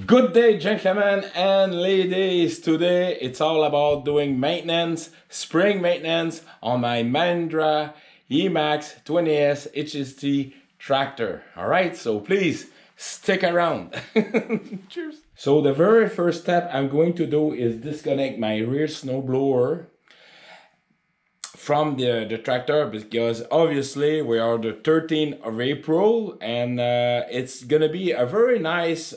Good day, gentlemen and ladies. Today it's all about doing maintenance, spring maintenance on my Mahindra eMax 20s HST tractor. All right, so please stick around. Cheers. So the very first step I'm going to do is disconnect my rear snowblower from the tractor, because obviously we are the 13th of April and it's gonna be a very nice,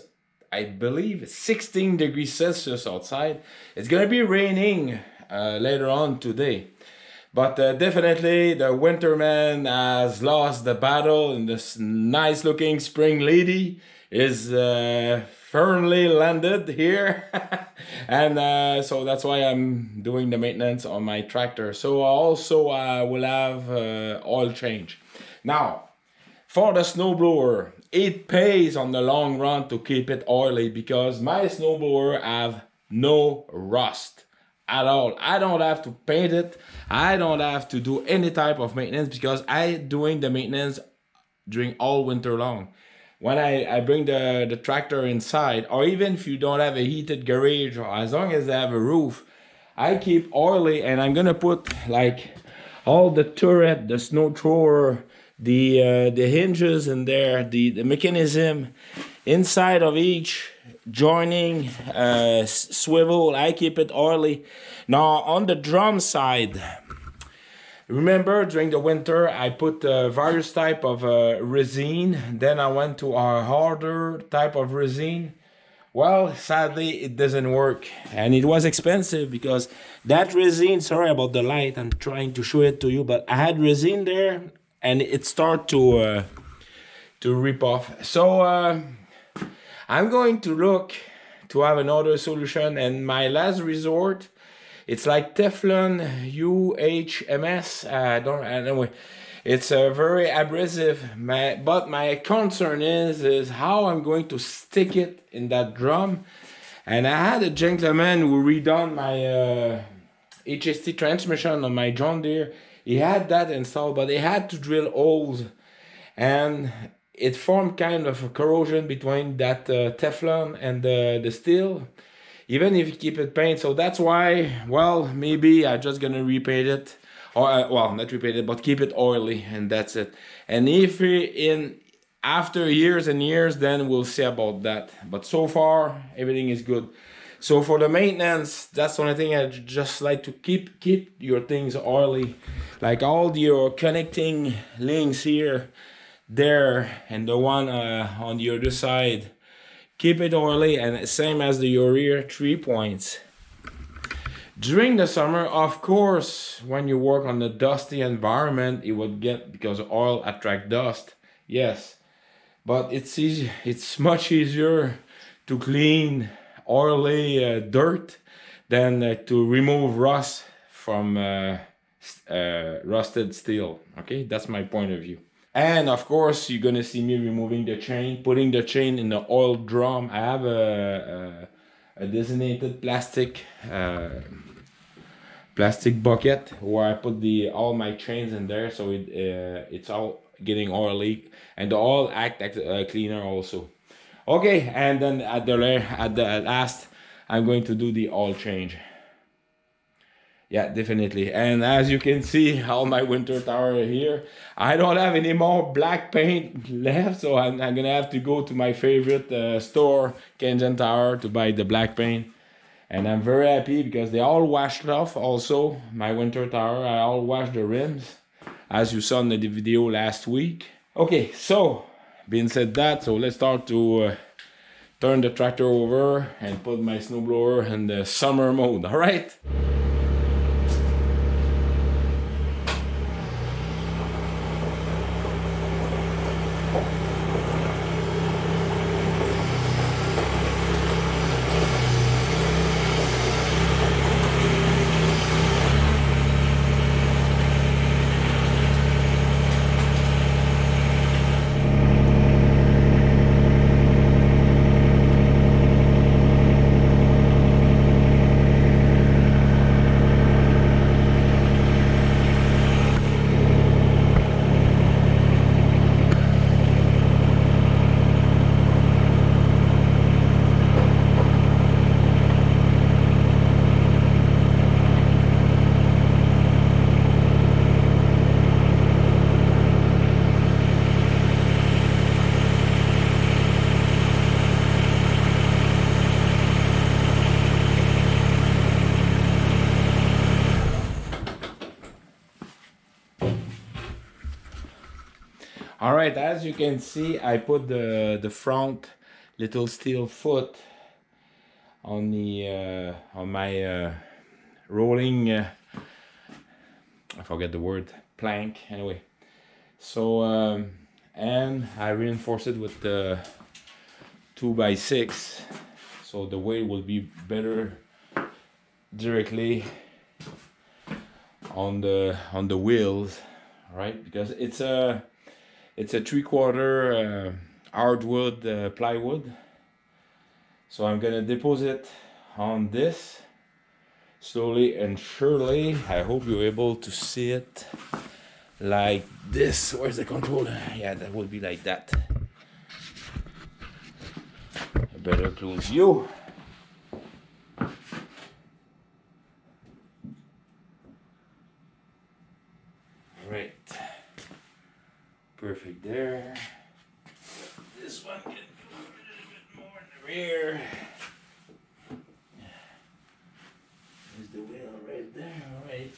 I believe, 16 degrees Celsius outside. It's gonna be raining later on today, but definitely the winterman has lost the battle, and this nice looking spring lady is firmly landed here. And so that's why I'm doing the maintenance on my tractor. So also I will have oil change. Now, for the snowblower, it pays on the long run to keep it oily, because my snowblower have no rust at all. I don't have to paint it. I don't have to do any type of maintenance, because I doing the maintenance during all winter long. When I bring the tractor inside, or even if you don't have a heated garage, or as long as I have a roof, I keep oily, and I'm gonna put like all the turret, the snow thrower, the hinges in there, the mechanism inside of each joining swivel. I keep it oily. Now on the drum side, remember during the winter I put various type of resin. Then I went to a harder type of resin. Well, sadly it doesn't work, and it was expensive, because that resin, sorry about the light, I'm trying to show it to you, but I had resin there and it started to rip off. So I'm going to look to have another solution, and my last resort, it's like Teflon UHMS. Anyway, it's very abrasive. But my concern is how I'm going to stick it in that drum. And I had a gentleman who redone my HST transmission on my John Deere. He had that installed, but he had to drill holes, and it formed kind of a corrosion between that Teflon and the steel, even if you keep it painted. So that's why, well, maybe I'm just gonna repaint it, or well, not repaint it, but keep it oily, and that's it. And if after years and years, then we'll see about that. But so far everything is good. So for the maintenance, that's the only thing I just like to keep your things oily, like all your connecting links here, there, and the one on the other side. Keep it oily, and same as your rear 3 points. During the summer, of course, when you work on the dusty environment, it would get, because oil attract dust. Yes, but it's easy. It's much easier to clean oily dirt than to remove rust from rusted steel. Okay, that's my point of view. And of course you're gonna see me removing the chain, putting the chain in the oil drum. I have a designated plastic bucket where I put all my chains in there, so it's all getting oily, and the oil act cleaner also. Okay, and then at the last, I'm going to do the oil change. Yeah, definitely. And as you can see, all my winter tire here, I don't have any more black paint left, so I'm gonna have to go to my favorite store, Kenyan Tire, to buy the black paint. And I'm very happy, because they all washed off also. My winter tire, I all washed the rims, as you saw in the video last week. Okay, so being said that, so let's start to turn the tractor over and put my snowblower in the summer mode. All right. All right, as you can see, I put the front little steel foot on the on my rolling. I forget the word, plank. Anyway, so and I reinforce it with the 2x6, so the weight will be better directly on the wheels, right? Because it's a 3/4 hardwood plywood. So I'm gonna deposit on this slowly and surely. I hope you're able to see it like this. Where's the controller? Yeah, that would be like that. A better close view. Right. Perfect there. This one can go a little bit more in the rear. There's the wheel right there, alright.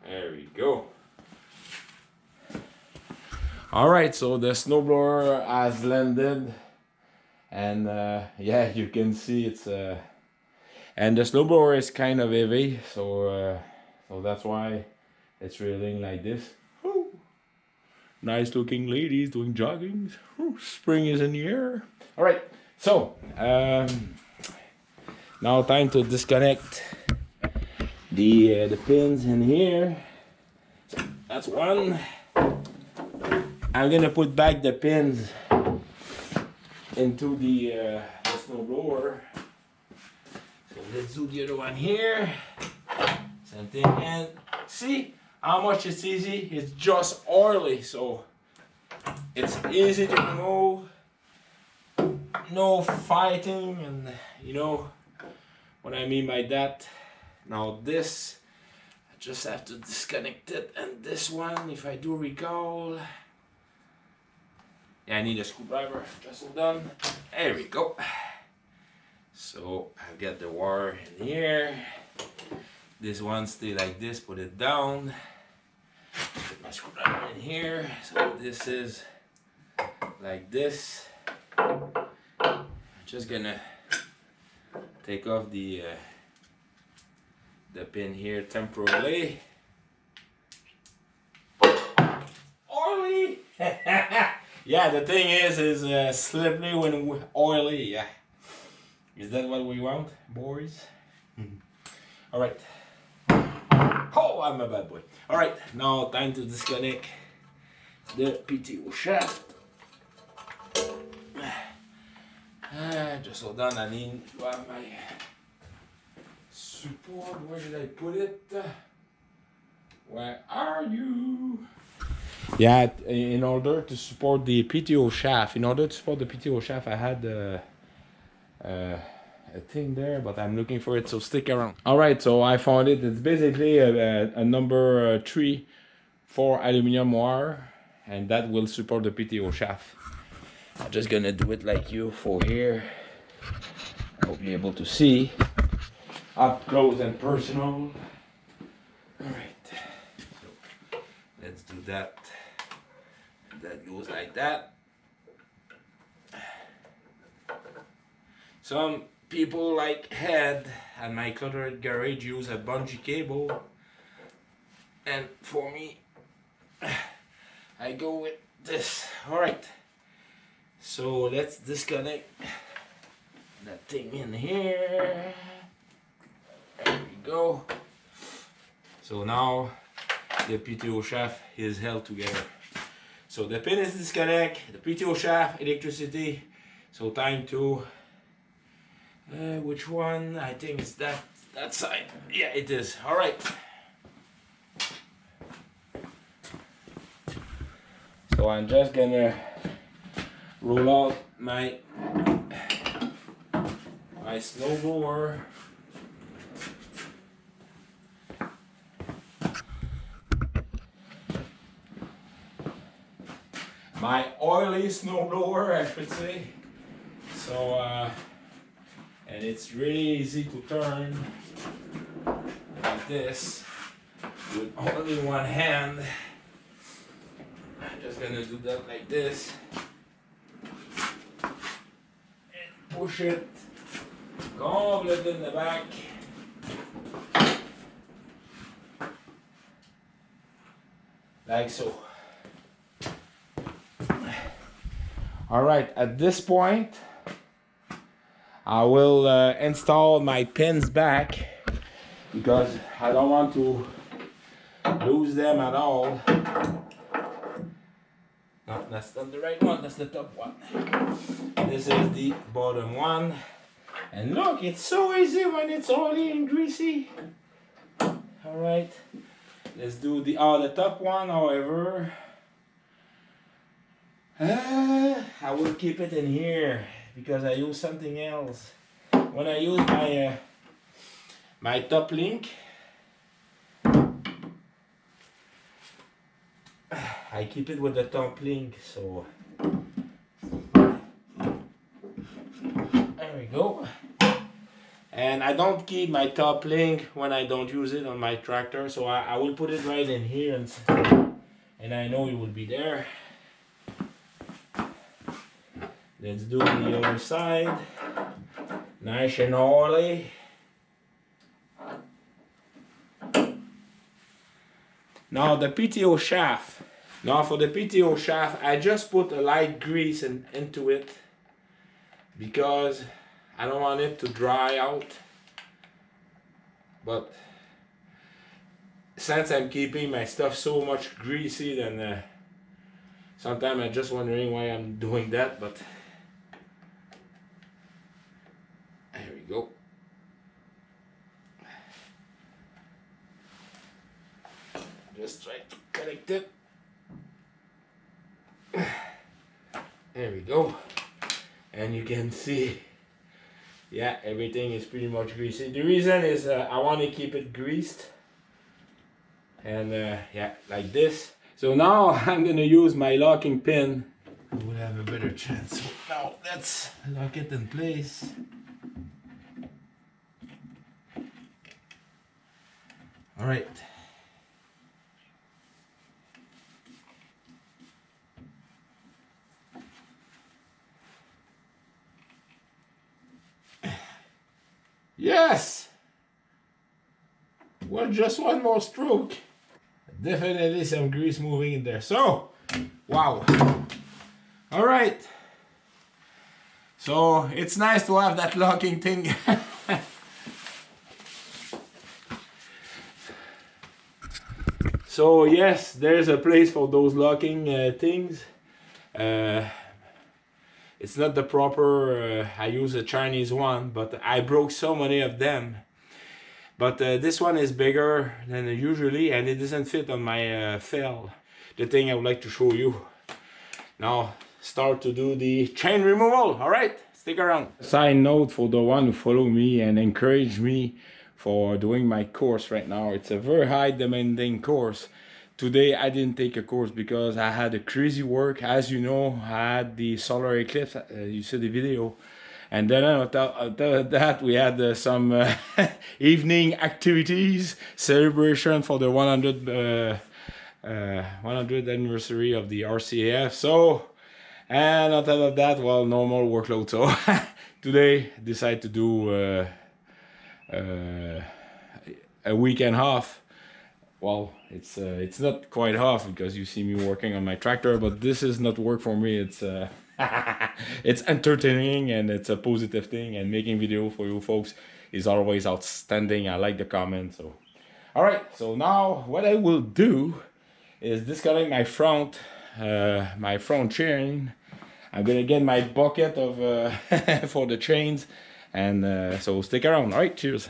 There we go. Alright, so the snowblower has landed, and yeah, you can see it's and the snowblower is kind of heavy, so that's why it's reeling like this. Woo. Nice looking ladies doing jogging. Woo. Spring is in the air. Alright, so now time to disconnect the pins in here. That's one. I'm gonna put back the pins into the snowblower. So let's do the other one here. Same thing, and see how much it's easy. It's just oily, so it's easy to remove. No fighting, and you know what I mean by that. Now this, I just have to disconnect it, and this one, if I do recall, yeah, I need a screwdriver. Just hold on. There we go. So I've got the wire in here. This one stay like this. Put it down. Put my screwdriver in here. So this is like this. I'm just gonna take off the pin here temporarily. Oily. Yeah, the thing is slippery when oily. Yeah, is that what we want, boys? All right. Oh, I'm a bad boy. All right, now time to disconnect the PTO shaft. Just hold on. I need to have my support. Where did I put it? Where are you? Yeah, in order to support the PTO shaft, I had a thing there, but I'm looking for it, so stick around. All right, so I found it. It's basically a number 3 for aluminum wire, and that will support the PTO shaft. I'm just gonna do it like you for here. I hope you're able to see up close and personal. All right, so let's do that. That goes like that. Some people like had at my cluttered garage use a bungee cable, and for me I go with this. All right, so let's disconnect that thing in here. There we go. So now the PTO shaft is held together. So the pin is disconnected, the PTO shaft, electricity. So time to, which one? I think it's that side. Yeah, it is. All right. So I'm just gonna roll out my snowblower. My oily snowblower, I should say. So and it's really easy to turn like this with only one hand. I'm just gonna do that like this and push it completely in the back. Like so. Alright, at this point I will install my pins back because I don't want to lose them at all. No, that's not the right one, that's the top one. This is the bottom one. And look, it's so easy when it's oily and greasy. Alright, let's do the top one, however. I will keep it in here because I use something else. When I use my my top link, I keep it with the top link, so there we go. And I don't keep my top link when I don't use it on my tractor, so I will put it right in here and I know it will be there. Let's do the other side. Nice and oily. Now the PTO shaft. Now for the PTO shaft, I just put a light grease into it because I don't want it to dry out. But since I'm keeping my stuff so much greasy, then sometimes I'm just wondering why I'm doing that, but there we go. Just try to connect it. There we go. And you can see, yeah, everything is pretty much greasy. The reason is I want to keep it greased. And yeah, like this. So now I'm going to use my locking pin. We'll have a better chance. So now let's lock it in place. All right. Yes! Well, just one more stroke. Definitely some grease moving in there. So, wow. All right. So, it's nice to have that locking thing. So, yes, there's a place for those locking things. It's not the proper, I use a Chinese one, but I broke so many of them. But this one is bigger than usually and it doesn't fit on my fell. The thing I would like to show you. Now, start to do the chain removal. All right, stick around. Side note for the one who follow me and encourage me for doing my course right now. It's a very high demanding course. Today I didn't take a course because I had a crazy work. As you know, I had the solar eclipse. You see the video. And then on top of that, we had some evening activities, celebration for the 100th anniversary of the RCAF. So, and on top of that, well, normal workload. So today, I decided to do a weekend off. Well, it's not quite off because you see me working on my tractor, but this is not work for me. It's it's entertaining and it's a positive thing, and making video for you folks is always outstanding. I like the comments. So all right, so now what I will do is disconnect my front chain. I'm gonna get my bucket of for the chains, and so stick around. All right, cheers.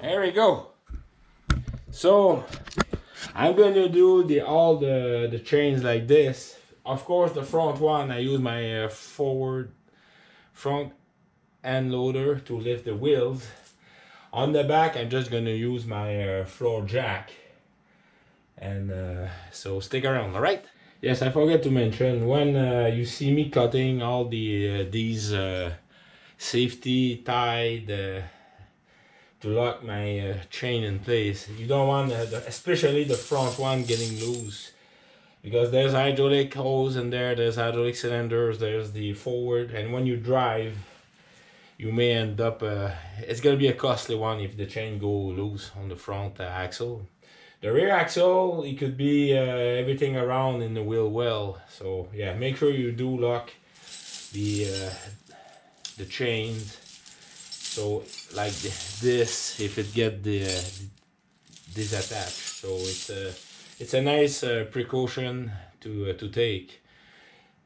There we go. So I'm gonna do all the chains like this. Of course, the front one I use my forward front end loader to lift the wheels. On the back, I'm just gonna use my floor jack. And so stick around, all right? Yes, I forgot to mention, when you see me cutting all these safety tie to lock my chain in place, you don't want especially the front one getting loose, because there's hydraulic hose in there, there's hydraulic cylinders, there's the forward, and when you drive you may end up it's gonna be a costly one if the chain go loose on the front axle. The rear axle, it could be everything around in the wheel well. So yeah, make sure you do lock the chains. So like this, if it get disattached. So it's a nice precaution to take.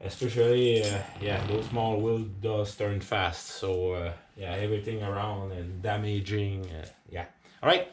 Especially yeah, those small wheels does turn fast. So yeah, everything around and damaging. Yeah. All right.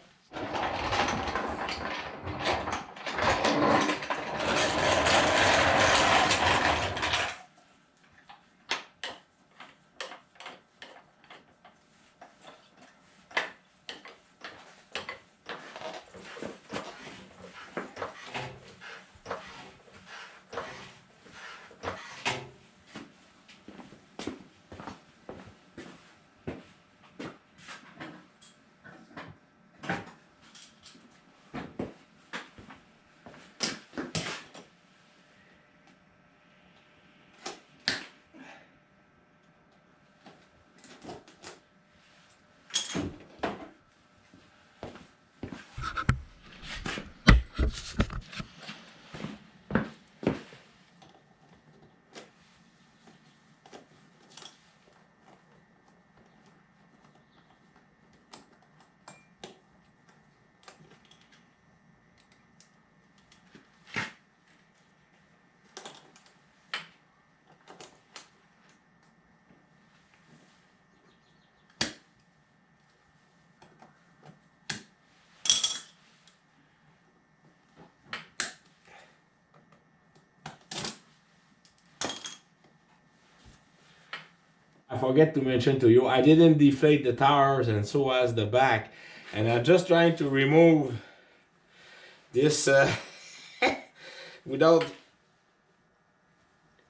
I forget to mention to you, I didn't deflate the tires and so as the back. And I'm just trying to remove this without,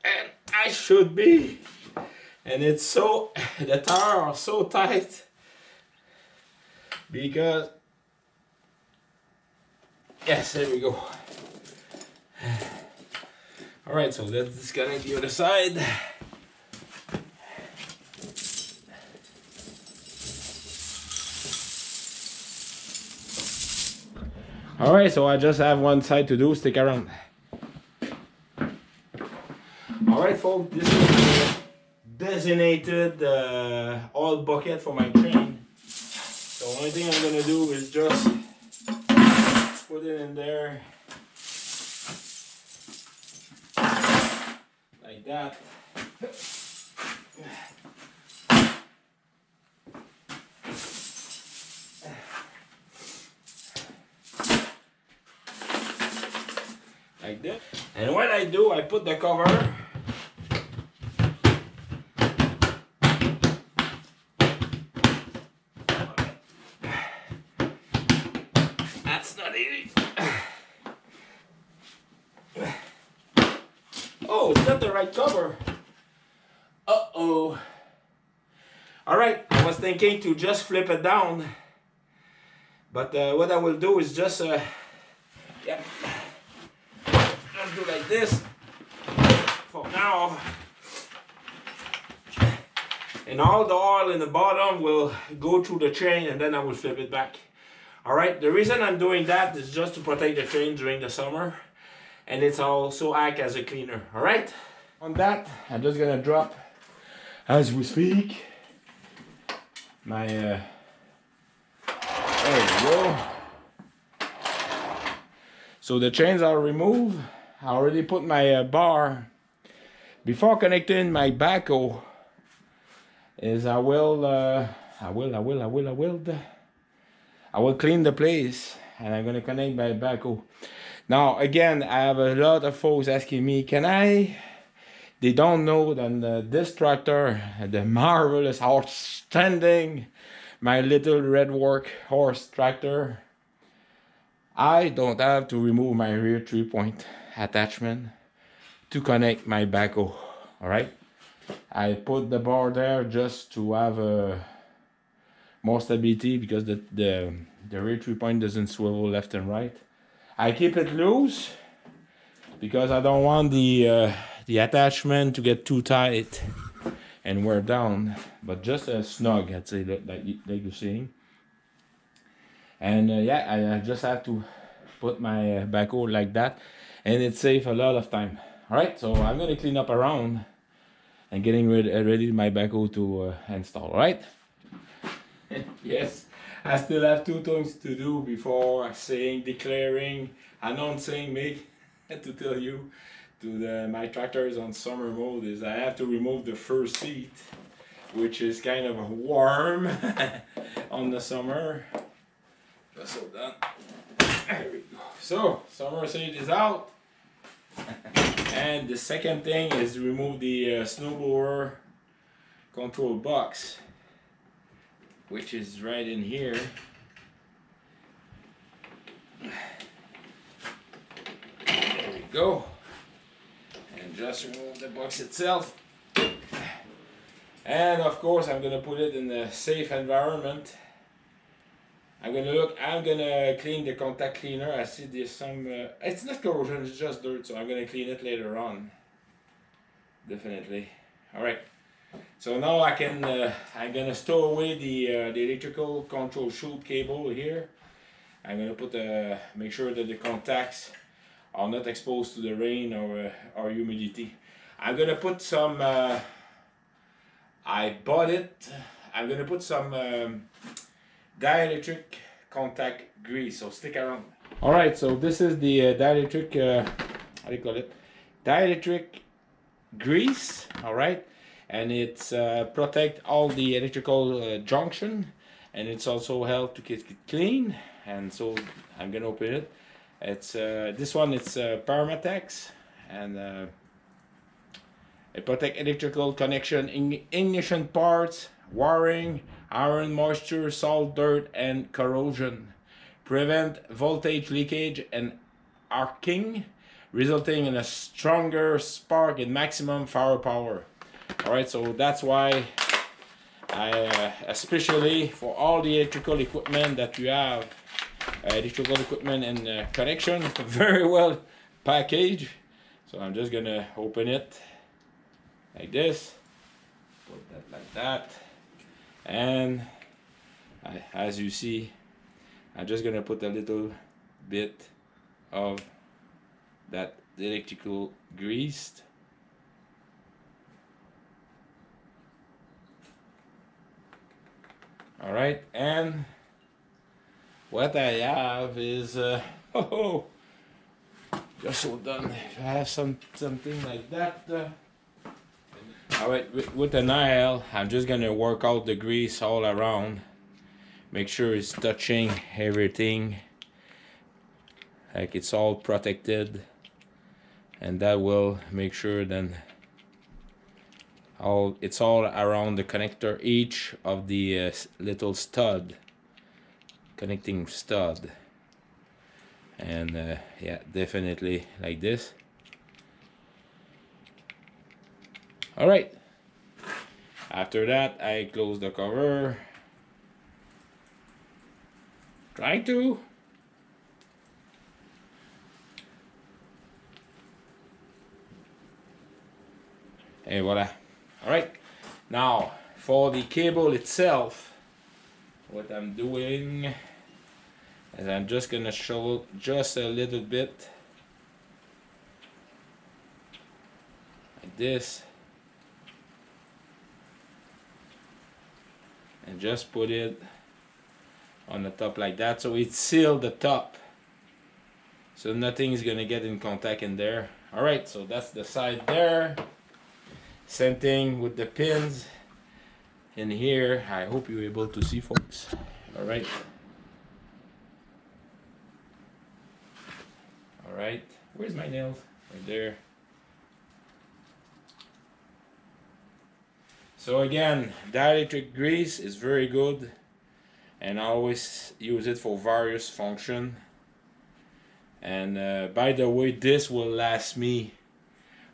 and I should be. And it's so, the tires are so tight because, yes, there we go. All right, so let's disconnect the other side. All right, so I just have one side to do. Stick around. All right, folks, this is the designated oil bucket for my chain. The only thing I'm gonna do is just put it in there like that. Like this. And when I do, I put the cover. That's not easy. Oh, it's not the right cover. Uh-oh. Alright, I was thinking to just flip it down. But what I will do is just, yeah. Just do like this for now, and all the oil in the bottom will go through the chain and then I will flip it back. Alright, the reason I'm doing that is just to protect the chain during the summer, and it's also act as a cleaner. Alright, on that I'm just gonna drop as we speak my there we go. So the chains are removed. I already put my bar. Before connecting my backhoe, I will I will clean the place and I'm gonna connect my backhoe. Now again, I have a lot of folks asking me, can I? They don't know that this tractor, the marvelous, outstanding, my little red workhorse tractor, I don't have to remove my rear 3-point attachment to connect my backhoe. All right, I put the bar there just to have more stability because the rear 3-point doesn't swivel left and right. I keep it loose because I don't want the attachment to get too tight and wear down, but just a snug, I'd say, like you're seeing. And yeah, I just have to put my backhoe like that, and it saves a lot of time. All right, so I'm gonna clean up around and getting ready my backhoe to install. All right. Yes, I still have 2 things to do before declaring, announcing me to tell you my tractor is on summer mode. Is I have to remove the first seat, which is kind of warm on the summer. Just hold on. There we go. So summer seat is out, and the second thing is remove the snowblower control box, which is right in here. There we go. And just remove the box itself. And of course I'm gonna put it in a safe environment. I'm gonna clean the contact cleaner. I see there's some, it's not corrosion, it's just dirt, so I'm gonna clean it later on. Definitely. Alright. So now I'm gonna stow away the electrical control chute cable here. I'm gonna make sure that the contacts are not exposed to the rain or humidity. I'm gonna put some, I bought it. I'm gonna put some dielectric contact grease, so stick around. Alright, so this is the dielectric, how do you call it? Dielectric grease, alright? And it's protect all the electrical junction, and it's also help to keep it clean. And so I'm gonna open it. It's this one, it's Permatex, and it protect electrical connection, ignition parts, wiring, iron, moisture, salt, dirt, and corrosion. Prevent voltage leakage and arcing, resulting in a stronger spark and maximum firepower. Alright, so that's why I, especially for all the electrical equipment that you have, electrical equipment and connection, very well packaged. So I'm just gonna open it like this, put that like that, and as you see, I'm just gonna put a little bit of that electrical grease. All right, and what I have is just so done. If I have something like that. All right, with an IL, I'm just gonna work out the grease all around. Make sure it's touching everything, like it's all protected, and that will make sure then it's all around the connector, each of the little stud, connecting stud, and yeah, definitely like this. All right, after that I close the cover, trying to, and voila. All right, now for the cable itself, what I'm doing is I'm just gonna show just a little bit like this, and just put it on the top like that, so it seals the top, so nothing is gonna get in contact in there. All right, so that's the side there. Same thing with the pins in here. I hope you're able to see, folks. All right, All right, where's my nails? Right there. So again, dielectric grease is very good, and I always use it for various function. And by the way, this will last me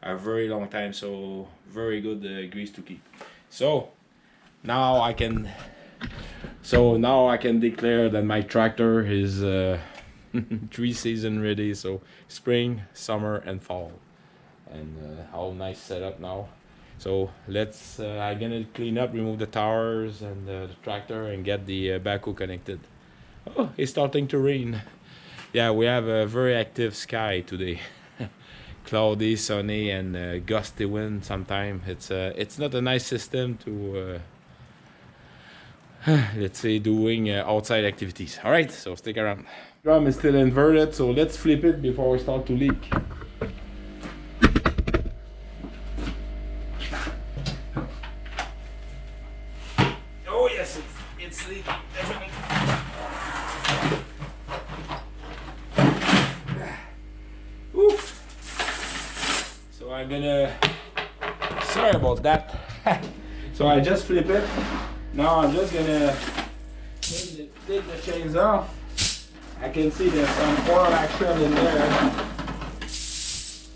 a very long time, so very good grease to keep. So now I can declare that my tractor is 3 season ready. So spring, summer, and fall, and all nice setup now. So let's I'm gonna clean up, remove the towers and the tractor, and get the backhoe connected. Oh, it's starting to rain. Yeah, we have a very active sky today. Cloudy, sunny, and gusty wind. Sometimes it's not a nice system to let's say doing outside activities. All right, so stick around. Drum is still inverted, so let's flip it before we start to leak. Oh yes, it's leaking. Definitely. So I'm gonna. Sorry about that. So I just flip it. Now I'm just gonna take the chains off. I can see there's some oil action in there. So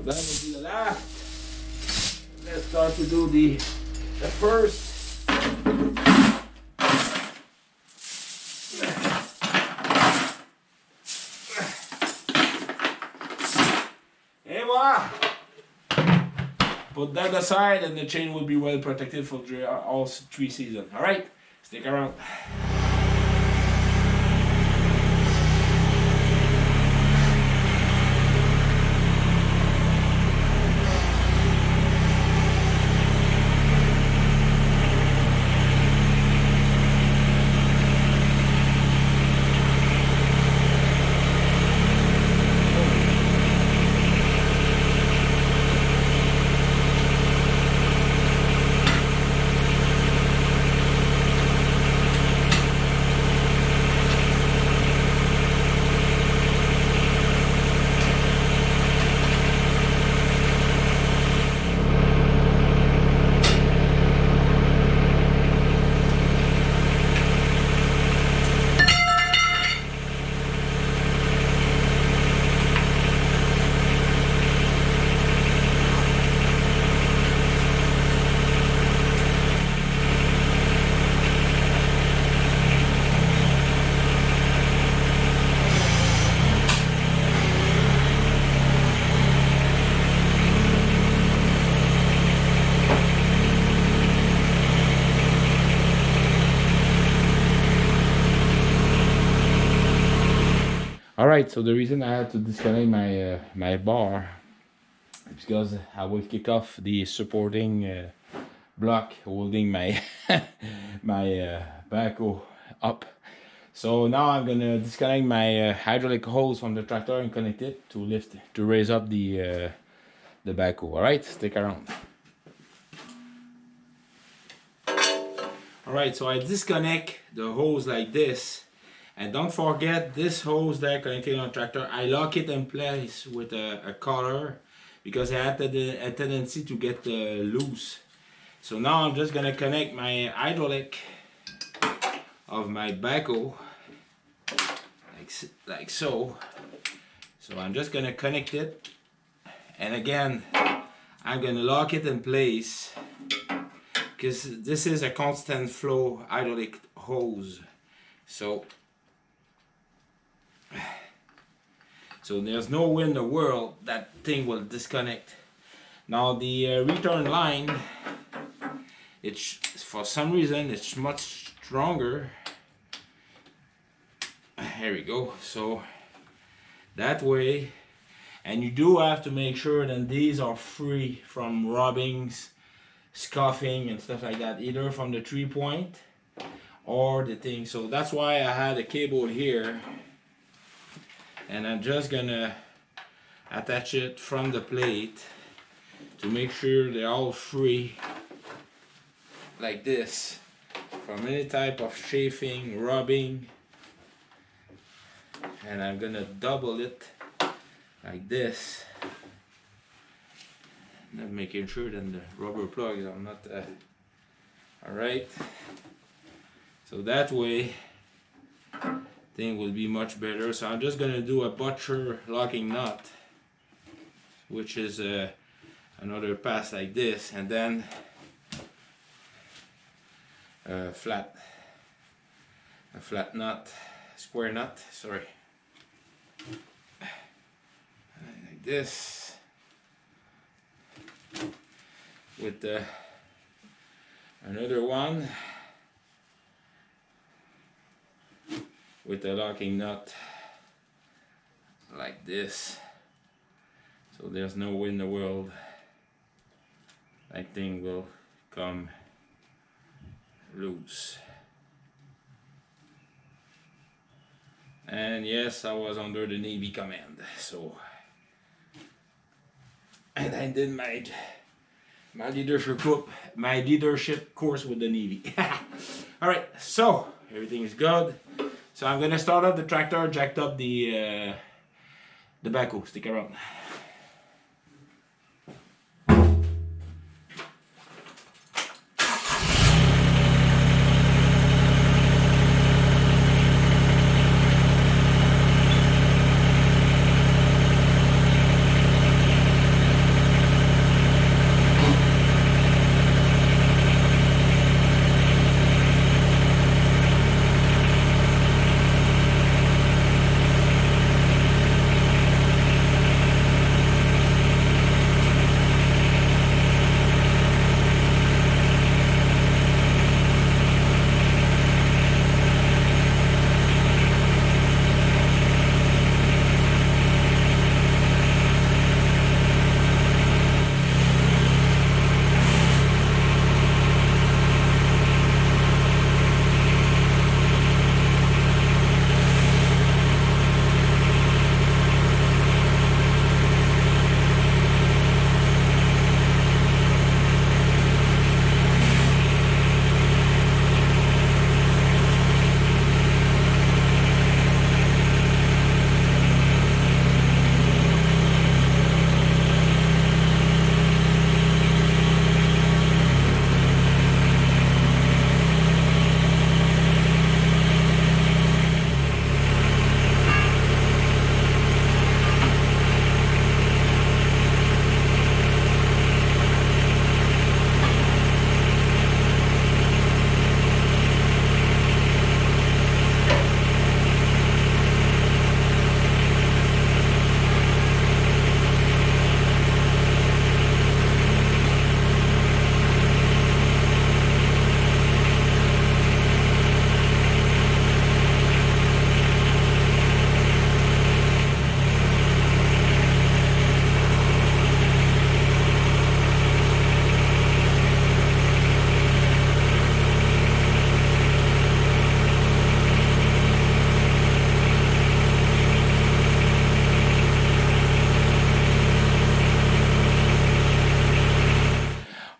that will be the last. Let's start to do the first. Et voila! Put that aside and the chain will be well protected for all 3 seasons. Alright, stick around. Alright, so the reason I had to disconnect my bar is because I will kick off the supporting block holding my my backhoe up. So now I'm gonna disconnect my hydraulic hose from the tractor and connect it to raise up the backhoe. Alright, stick around. Alright, so I disconnect the hose like this. And don't forget this hose there connected on the tractor, I lock it in place with a collar because I had a tendency to get loose. So now I'm just going to connect my hydraulic of my backhoe like so. So I'm just going to connect it, and again I'm going to lock it in place because this is a constant flow hydraulic hose. So there's no way in the world that thing will disconnect. Now the return line, it's for some reason it's much stronger. Here we go. So that way, and you do have to make sure that these are free from rubbings, scuffing and stuff like that, either from the 3-point or the thing. So that's why I had a cable here. And I'm just gonna attach it from the plate to make sure they're all free like this from any type of chafing, rubbing, and I'm gonna double it like this, not making sure that the rubber plugs are not alright, so that way thing will be much better. So I'm just gonna do a butcher locking nut, which is another pass like this, and then a flat nut, square nut, sorry, like this, with another one with a locking nut like this, so there's no way in the world that thing will come loose. And yes, I was under the Navy command, so, and I did my leadership course with the Navy. All right, so everything is good. So I'm gonna start up the tractor, jacked up the backhoe. Stick around.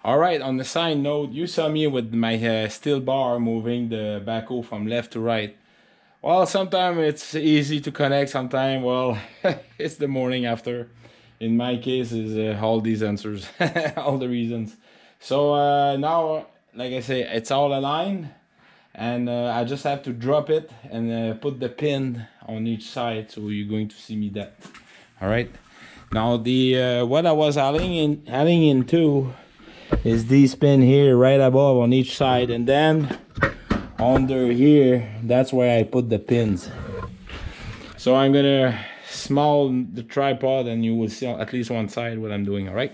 All right, on the side note, you saw me with my steel bar moving the backhoe from left to right. Well, sometimes it's easy to connect, sometimes, well, it's the morning after. In my case, is all these answers, all the reasons. So now, like I say, it's all aligned, and I just have to drop it and put the pin on each side, so you're going to see me that. All right. Now the what I was adding into is this pin here right above on each side, and then under here, that's where I put the pins. So I'm gonna small the tripod and you will see at least one side what I'm doing. All right.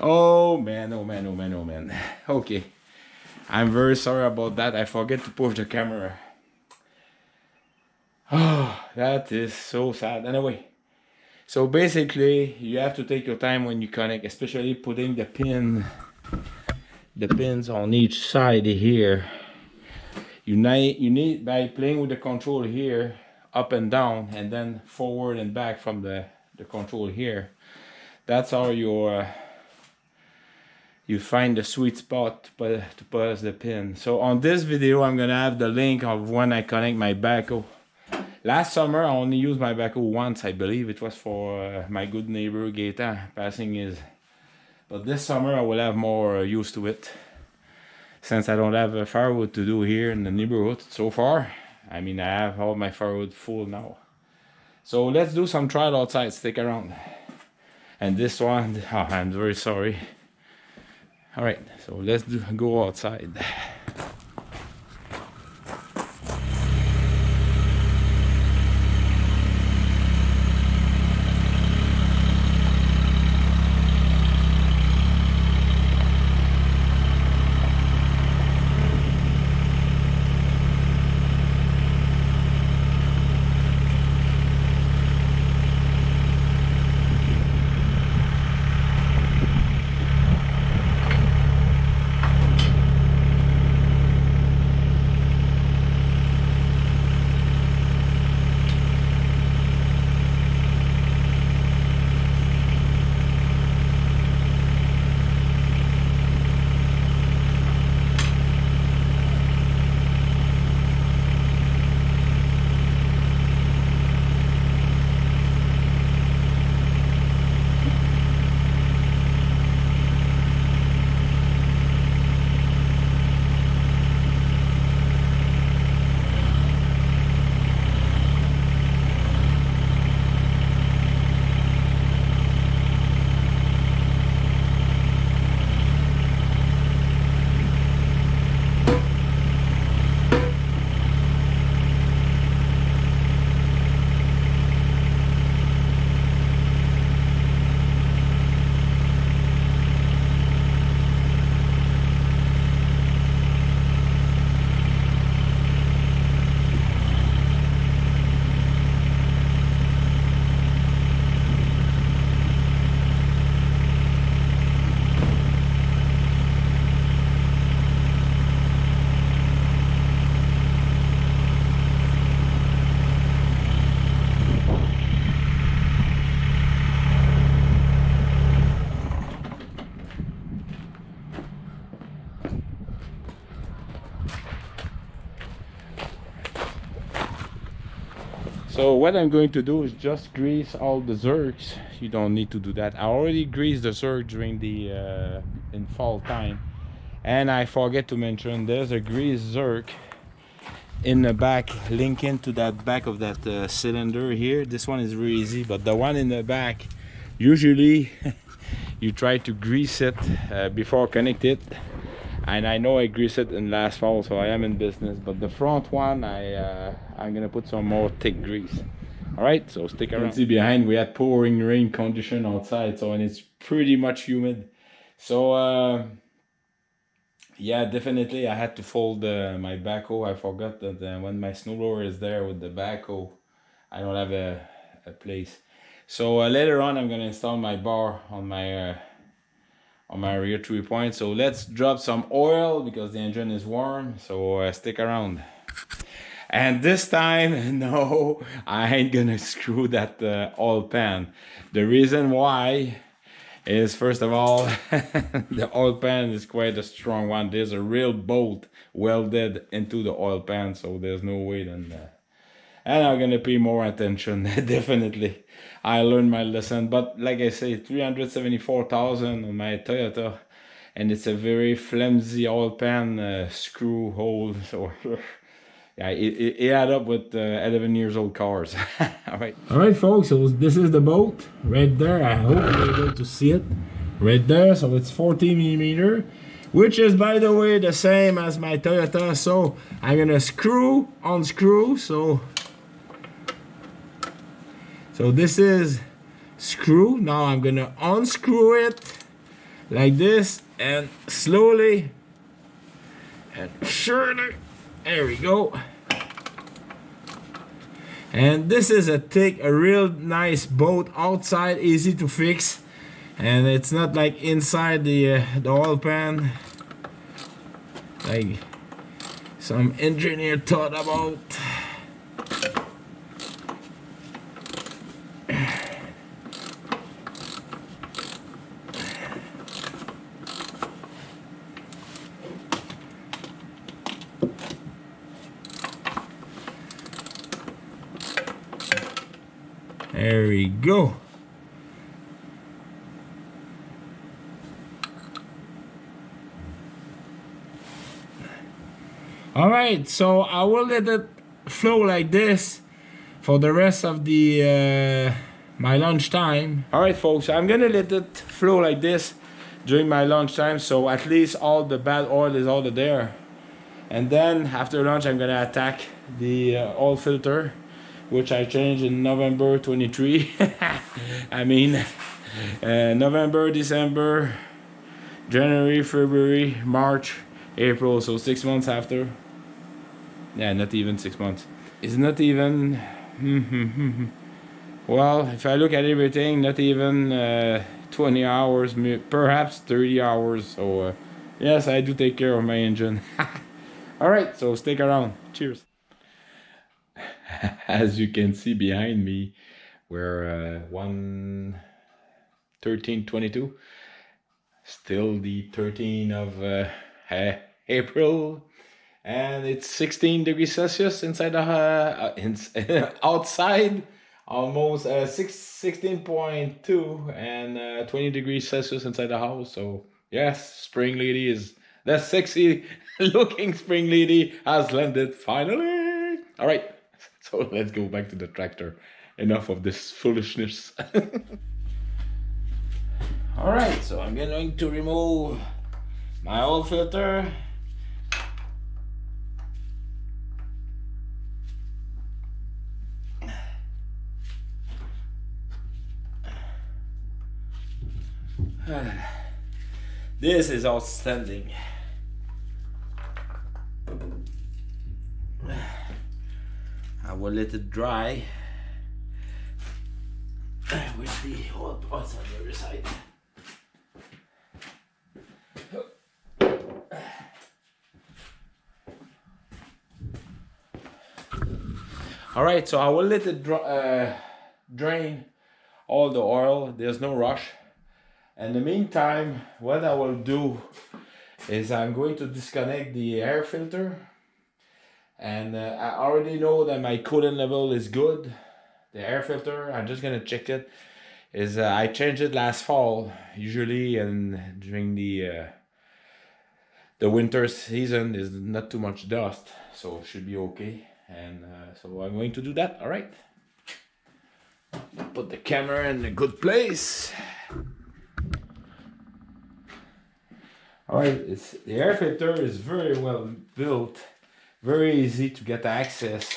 Oh man, oh man, oh man, oh man. Okay, I'm very sorry about that. I forget to push the camera. Oh, that is so sad. Anyway, so basically you have to take your time when you connect, especially putting the pins on each side here. You need by playing with the control here, up and down, and then forward and back from the control here. That's how you you find the sweet spot to put the pin. So on this video, I'm gonna have the link of when I connect my backhoe. Last summer, I only used my backhoe once, I believe. It was for my good neighbor Gaetan passing his. But this summer, I will have more use to it, since I don't have firewood to do here in the neighborhood so far. I mean, I have all my firewood full now. So let's do some trial outside. Stick around. And this one, oh, I'm very sorry. All right, so let's go outside. So what I'm going to do is just grease all the zerks. You don't need to do that. I already greased the zerk during the in fall time, and I forget to mention there's a grease zerk in the back, linking to that back of that cylinder here. This one is really easy, but the one in the back, usually you try to grease it before connect it. And I know I greased it in last fall, so I am in business. But the front one, I'm gonna put some more thick grease. All right, so stick around. You can see behind we had pouring rain condition outside, so and it's pretty much humid. So yeah, definitely I had to fold my backhoe. I forgot that when my snowblower is there with the backhoe, I don't have a place. So later on, I'm gonna install my bar on my rear 3-point. So let's drop some oil because the engine is warm. So stick around. And this time, no, I ain't gonna screw that oil pan. The reason why is, first of all, the oil pan is quite a strong one. There's a real bolt welded into the oil pan, so there's no way than that. And I'm gonna pay more attention, definitely. I learned my lesson, but like I say, 374,000 on my Toyota, and it's a very flimsy oil pan screw hole. So yeah, it add up with 11 years old cars. All right, folks. So this is the bolt right there. I hope you're able to see it right there. So it's 40 millimeter, which is, by the way, the same as my Toyota. So I'm gonna unscrew. So this is screw. Now I'm gonna unscrew it like this, and slowly and surely, there we go. And this is a real nice bolt outside, easy to fix, and it's not like inside the oil pan like some engineer thought about. we go. All right, so I will let it flow like this for the rest of the my lunch time. All right, folks, I'm gonna let it flow like this during my lunch time, so at least all the bad oil is out of there. And then after lunch, I'm gonna attack the oil filter, which I changed in November 23. I mean, November, December, January, February, March, April, so 6 months after. Yeah, not even 6 months. It's not even... well, if I look at everything, not even 20 hours, perhaps 30 hours. So, yes, I do take care of my engine. Alright, so stick around. Cheers. As you can see behind me, we're 1:13:22. Still the 13th of April. And it's 16 degrees Celsius inside the outside, almost 16.2, and 20 degrees Celsius inside the house. So yes, spring lady is the sexy looking spring lady has landed finally. All right, so let's go back to the tractor. Enough of this foolishness. All right, so I'm going to remove my oil filter. This is outstanding. I will let it dry with the what's on the other side. All right, so I will let it drain all the oil. There's no rush. In the meantime, what I will do is I'm going to disconnect the air filter, and I already know that my coolant level is good. The air filter, I'm just gonna check it. I changed it last fall, usually, and during the winter season is not too much dust, so it should be okay. And so I'm going to do that. All right. Put the camera in a good place. Alright, the air filter is very well built, very easy to get access.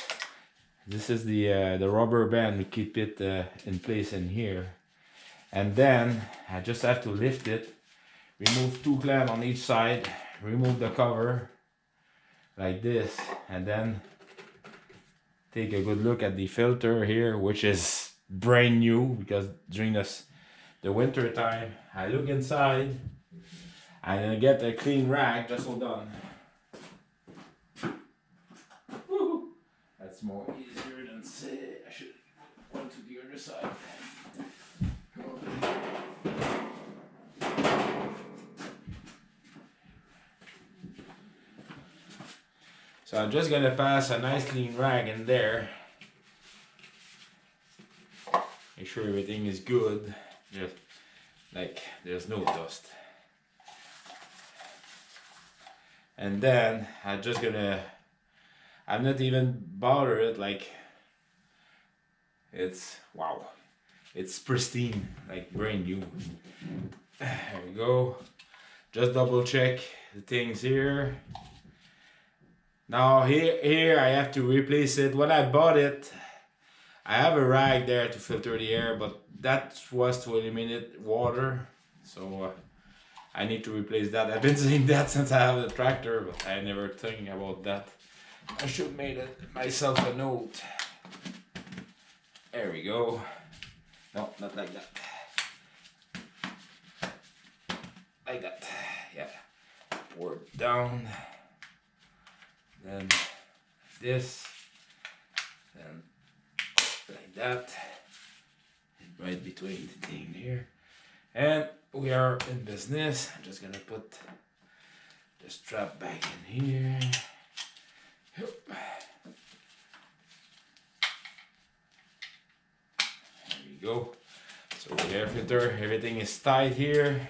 This is the rubber band, we keep it in place in here. And then I just have to lift it, remove 2 clamps on each side, remove the cover like this, and then take a good look at the filter here, which is brand new, because during the winter time, I look inside. I'm gonna get a clean rag. Just hold on. Woo. That's more easier than say. I should go to the other side. So I'm just gonna pass a nice clean rag in there. Make sure everything is good. Just like there's no dust. And then I'm not even bothered, like it's, wow, it's pristine, like brand new. There we go. Just double check the things here. Now here I have to replace it. When I bought it, I have a rag there to filter the air, but that was to eliminate water. So I need to replace that. I've been saying that since I have the tractor, but I never think about that. I should have made it myself a note. There we go. No, not like that. Like that. Yeah. Pour it down. Then this. Then like that. Right between the thing here. And we are in business. I'm just gonna put the strap back in here. There we go. So the air filter, everything is tight here.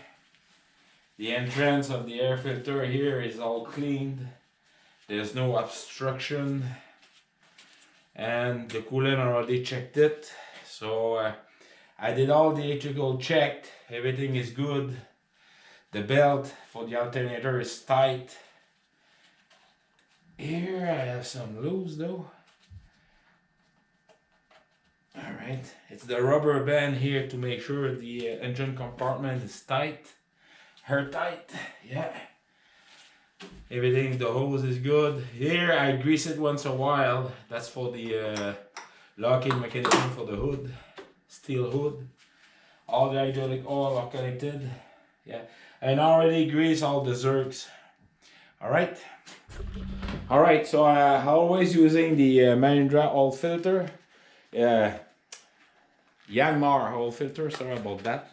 The entrance of the air filter here is all cleaned. There's no obstruction. And the coolant already checked it. So I did all the electrical checked. Everything is good. The belt for the alternator is tight. Here I have some loose though. Alright, it's the rubber band here to make sure the engine compartment is tight. Air tight, yeah. Everything, the hose is good. Here I grease it once a while. That's for the locking mechanism for the hood. Steel hood. All the hydraulic oil are connected. Yeah, and I already grease all the zerks. Alright. Alright, so I'm always using the Mahindra oil filter. Yanmar oil filter, sorry about that.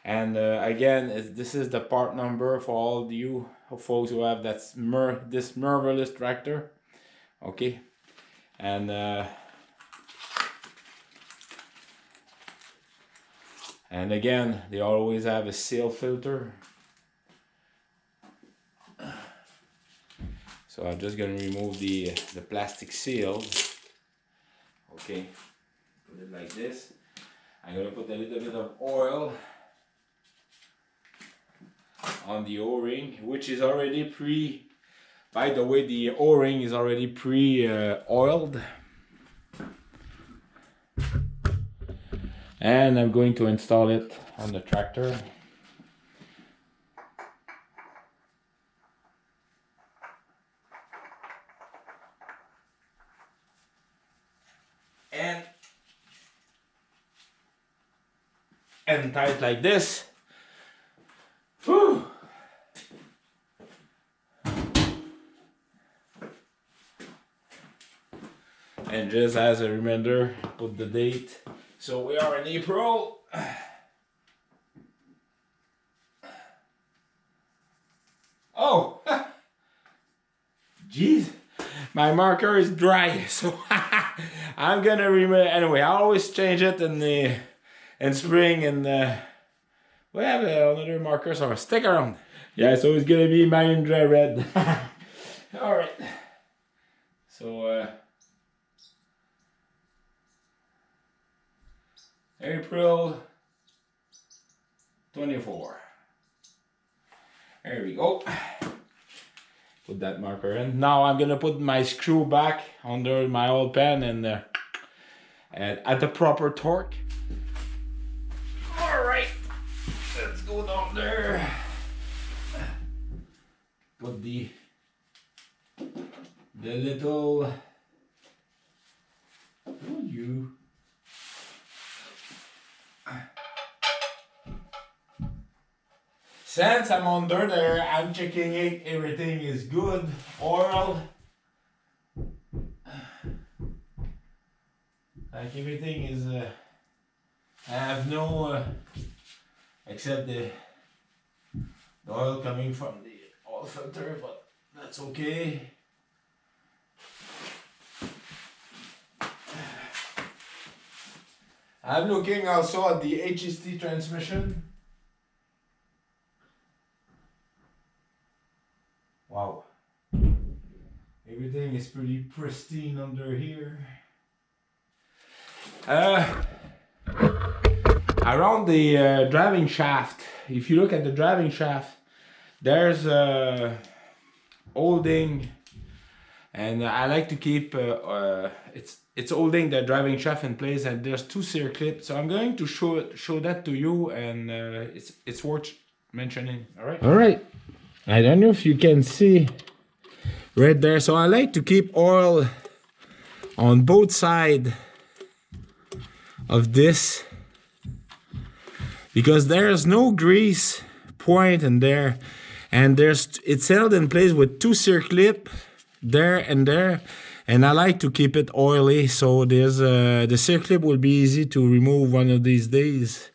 And again, this is the part number for all you folks who have this marvelous tractor. Okay. And again, they always have a seal filter. So I'm just gonna remove the plastic seal. Okay, put it like this. I'm gonna put a little bit of oil on the O-ring, which is already by the way, the O-ring is already oiled. And I'm going to install it on the tractor. And tight like this. Whew. And just as a reminder, put the date. So we are in April. Oh, jeez, my marker is dry, so I'm gonna remember. Anyway, I always change it in spring, and we have another marker, so stick around. Yeah, so it's gonna be Mahindra red. All right. So April 24. There we go. Put that marker in. Now I'm gonna put my screw back under my oil pan and at the proper torque. All right, let's go down there. Put the little. You. Since I'm under there, I'm checking it. Everything is good. Oil. Like everything is. I have no. Except the oil coming from the oil filter, but that's okay. I'm looking also at the HST transmission. Wow. Everything is pretty pristine under here. Around the driving shaft, if you look at the driving shaft, there's a holding, and I like to keep it's holding the driving shaft in place, and there's two circlips. So I'm going to show that to you, and it's worth mentioning. All right. I don't know if you can see right there. So I like to keep oil on both sides of this, because there's no grease point in there, and it's held in place with two circlips there and there, and I like to keep it oily, so there's the circlip will be easy to remove one of these days.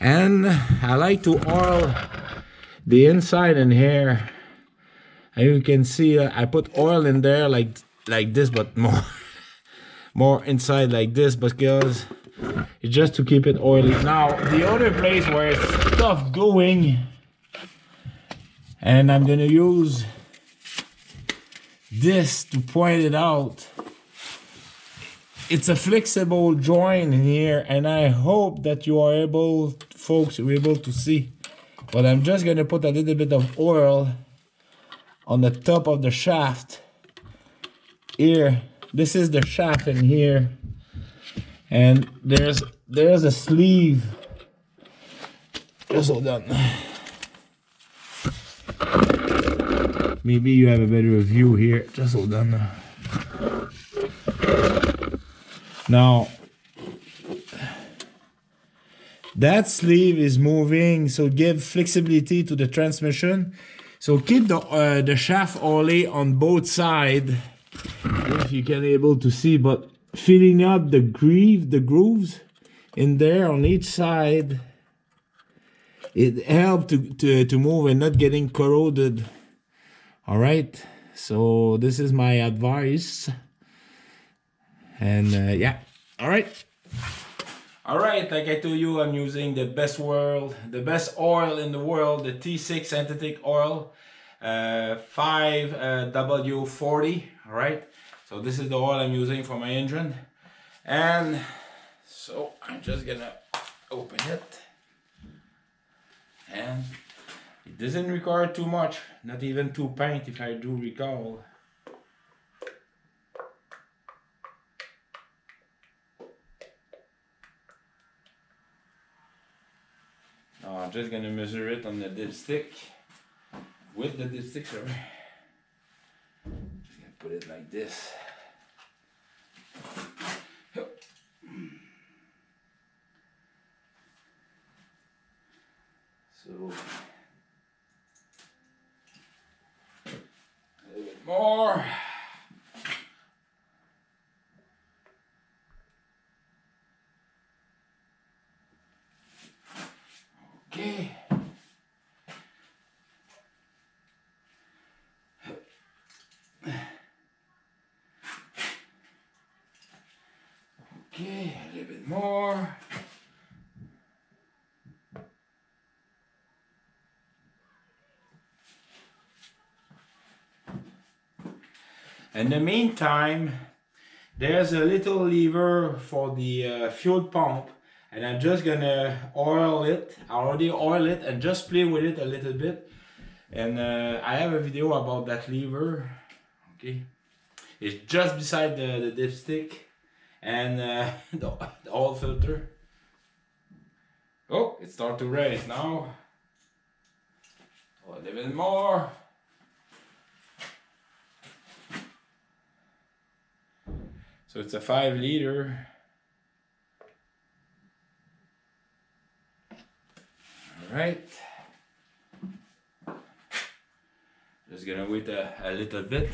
And I like to oil the inside in here, and you can see I put oil in there like this, but more inside like this, because It's just to keep it oily. Now, the other place where it's tough going, and I'm gonna use this to point it out. It's a flexible joint in here, and I hope that you are able, folks, you're able to see. But I'm just gonna put a little bit of oil on the top of the shaft. Here, this is the shaft in here, and there's a sleeve. Just hold on. Maybe you have a better view here. Just hold on. Now, that sleeve is moving, so give flexibility to the transmission. So keep the shaft oily on both sides, if you can able to see, but filling up the grooves in there on each side. It helps to move and not getting corroded. All right, so this is my advice. And yeah, all right, like I told you, I'm using the best oil in the world, the T6 synthetic oil, 5W40. All right, so this is the oil I'm using for my engine, and so I'm just gonna open it, and it doesn't require too much, not even 2 pints if I do recall. Now I'm just gonna measure it on the dipstick, with the dipstick, sorry. Just gonna put it like this. So a little bit more. Okay. Okay, a little bit more. In the meantime, there's a little lever for the fuel pump, and I'm just gonna oil it. I already oil it and just play with it a little bit. And I have a video about that lever. Okay, it's just beside the dipstick and the oil filter. Oh, it starts to raise now. Oh, a little bit more. So it's a 5 liter. All right. Just gonna wait a little bit.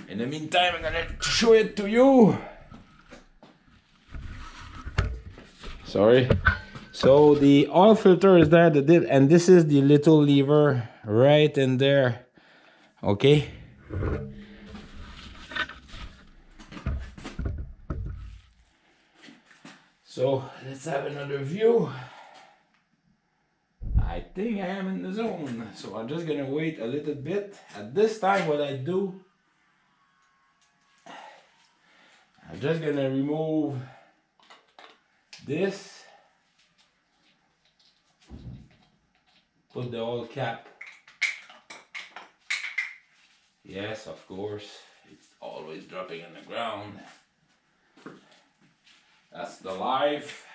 In the meantime, I'm gonna show it to you. Sorry. So the oil filter is there, and this is the little lever right in there. Okay. So let's have another view. I think I am in the zone, so I'm just gonna wait a little bit. At this time, what I do, I'm just gonna remove this, put the oil cap. Yes, of course, it's always dropping on the ground. That's the life.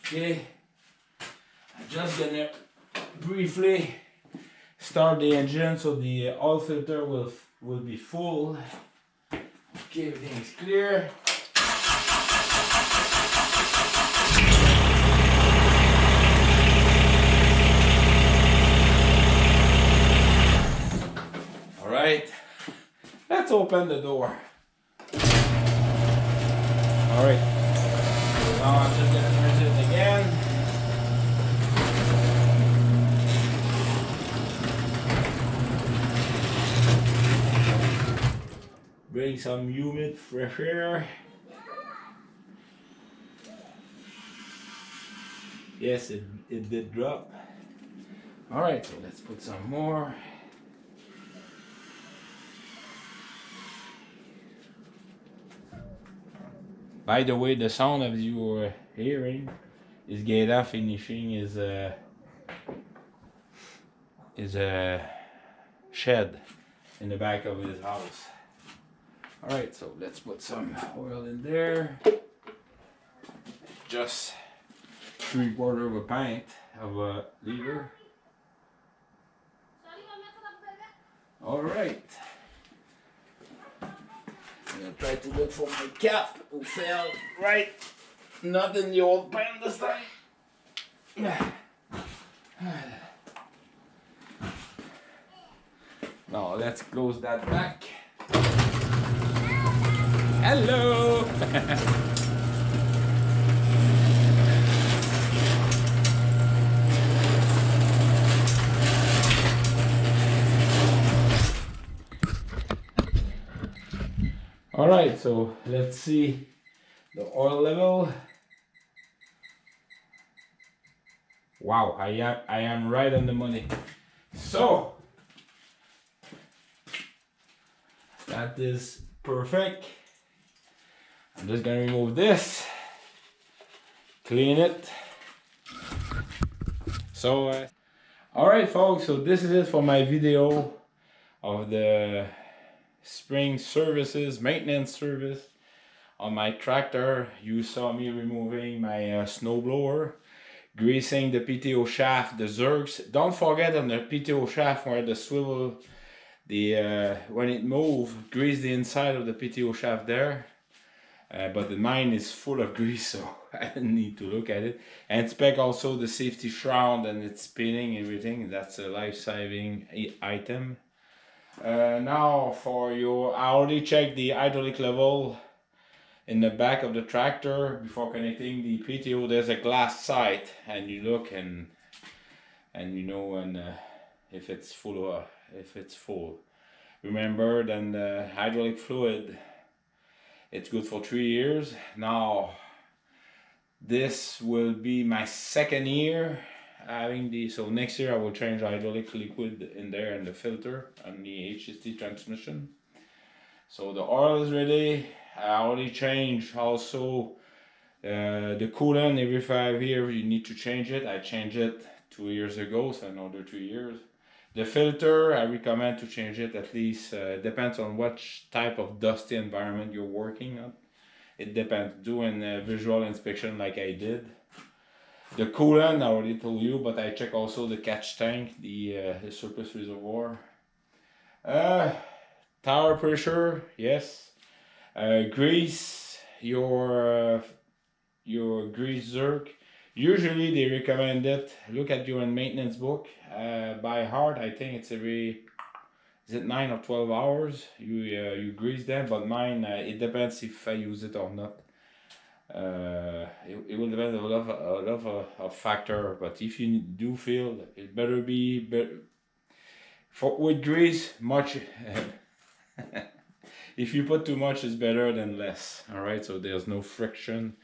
Okay, I'm just gonna briefly start the engine so the oil filter will be full. Okay, everything is clear. All right, let's open the door. All right, now I'm just gonna measure it again. getting some humid fresh air. Yes, it did drop. Alright, so let's put some more. By the way, the sound of you are hearing is Gaeta finishing his shed in the back of his house. Alright, so let's put some oil in there. Just 3/4 of a pint of a liter. Alright. I'm gonna try to look for my cap who fell right not in the old pan this time. Now let's close that back. Hello! Alright, so let's see the oil level. Wow, I am right on the money. So that is perfect. I'm just gonna remove this, clean it. So alright folks, so this is it for my video of the spring services, maintenance service on my tractor. You saw me removing my snowblower, greasing the PTO shaft, the zerks. Don't forget on the PTO shaft where the swivel, when it moves, grease the inside of the PTO shaft there. But mine is full of grease, so I didn't need to look at it. And inspect also the safety shroud and it's spinning everything. That's a life-saving item. Now for your, I already checked the hydraulic level in the back of the tractor before connecting the PTO. There's a glass sight, and you look and you know if it's full or if it's full. Remember, then the hydraulic fluid, it's good for 3 years. Now this will be my 2nd year having the, so next year I will change hydraulic liquid in there and the filter on the HST transmission. So the oil is ready. I already changed also the coolant every 5 years. You need to change it. I changed it 2 years ago, so another 2 years. The filter, I recommend to change it at least, depends on what type of dusty environment you're working on. It depends, doing a visual inspection like I did. The coolant, I already told you, but I check also the catch tank, the surplus reservoir. Tire pressure, yes. Grease your grease zerk. Usually they recommend it. Look at your maintenance book. By heart, I think it's every, is it 9 or 12 hours you grease them, but mine, it depends if I use it or not. It will depend on a lot of factor, but if you do feel it better be better with grease much. If you put too much, it's better than less. All right, so there's no friction.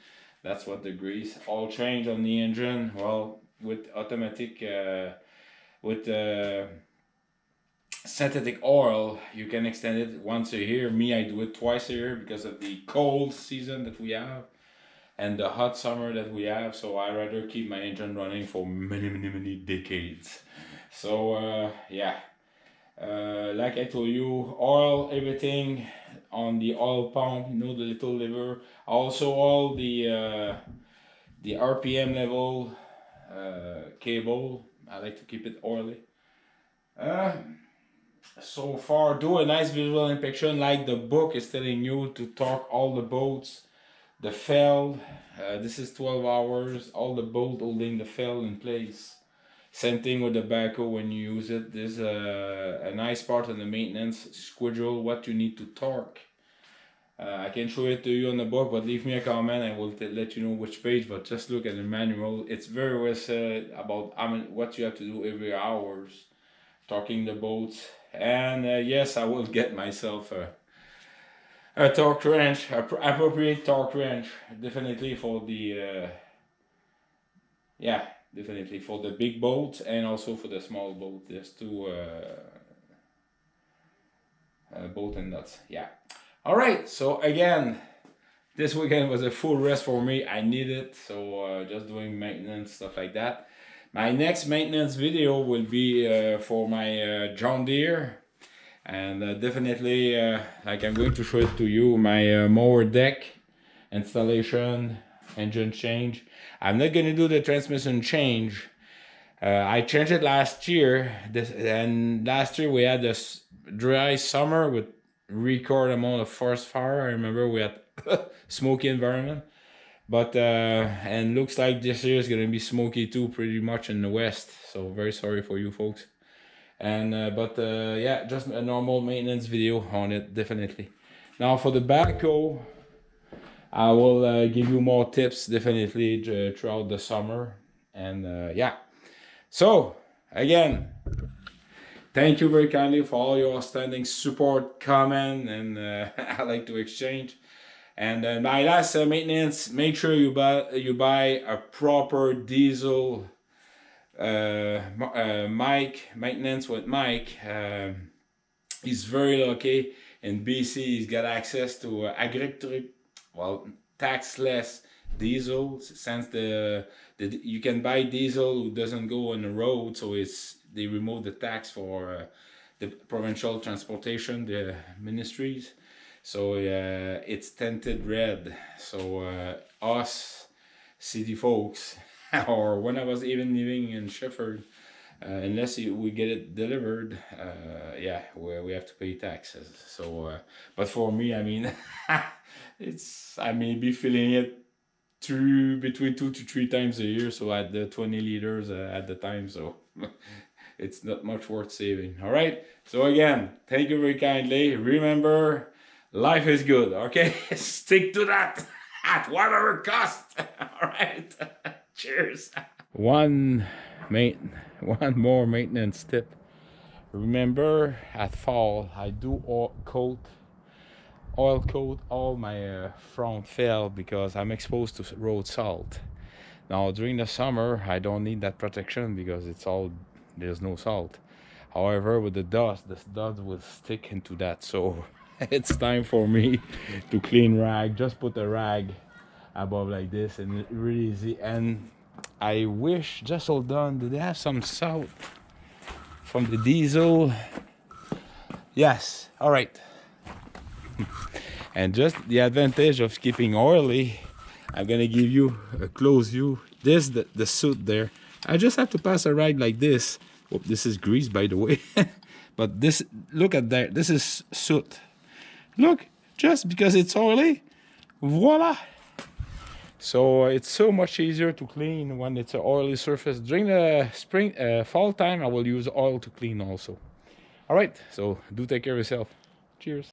That's what the grease. Oil change on the engine, well, with automatic with synthetic oil, you can extend it once a year. Me, I do it twice a year because of the cold season that we have and the hot summer that we have. So I rather keep my engine running for many decades. So yeah, like I told you, oil everything on the oil pump, you know, the little lever. Also all the RPM level cable, I like to keep it oily. So far, do a nice visual inspection like the book is telling you to torque all the bolts, the feld. This is 12 hours, all the bolt holding the feld in place. Same thing with the backhoe when you use it. There's a nice part in the maintenance schedule what you need to torque. I can show it to you on the book, but leave me a comment and I will let you know which page, but just look at the manual. It's very well said about what you have to do every hours, torquing the bolts. And yes, I will get myself a torque wrench, appropriate torque wrench, definitely for the yeah, definitely for the big boat and also for the small boat. There's two bolt and nuts. Yeah. All right. So again, this weekend was a full rest for me. I need it. So just doing maintenance stuff like that. My next maintenance video will be for my John Deere. And definitely, like I'm going to show it to you, my mower deck installation, engine change. I'm not going to do the transmission change. I changed it last year. And last year we had this dry summer with record amount of forest fire. I remember we had smoky environment. But and looks like this year is gonna be smoky too, pretty much in the west. So very sorry for you folks. And yeah, just a normal maintenance video on it, definitely. Now for the backhoe, I will give you more tips definitely throughout the summer. And yeah, so again, thank you very kindly for all your outstanding support, comment, and I like to exchange. And my last maintenance, make sure you buy a proper diesel mic, maintenance with mic. He's very lucky in BC. He's got access to electric, well, tax-less diesel, since you can buy diesel who doesn't go on the road, so they remove the tax for the provincial transportation, the ministries. So it's tinted red. So us city folks, or when I was even living in Shefford, unless we get it delivered, yeah, we have to pay taxes. So, but for me, I mean, I may be filling it between 2 to 3 times a year. So at the 20 liters at the time, so it's not much worth saving. All right. So again, thank you very kindly. Remember, life is good, okay? Stick to that at whatever cost. All right. Cheers. One more maintenance tip. Remember, at fall, I do oil coat all my front fell because I'm exposed to road salt. Now during the summer, I don't need that protection because there's no salt. However, with the dust will stick into that. So it's time for me to clean rag. Just put a rag above like this, and it's really easy. And I wish, just hold on, do they have some salt from the diesel? Yes. All right. And just the advantage of keeping oily, I'm gonna give you a close view. This the soot there. I just have to pass a rag like this. Oh, this is grease, by the way. But this, look at that. This is soot. Look, just because it's oily, voila. So it's so much easier to clean when it's an oily surface. During the fall time, I will use oil to clean also. All right, so do take care of yourself. Cheers.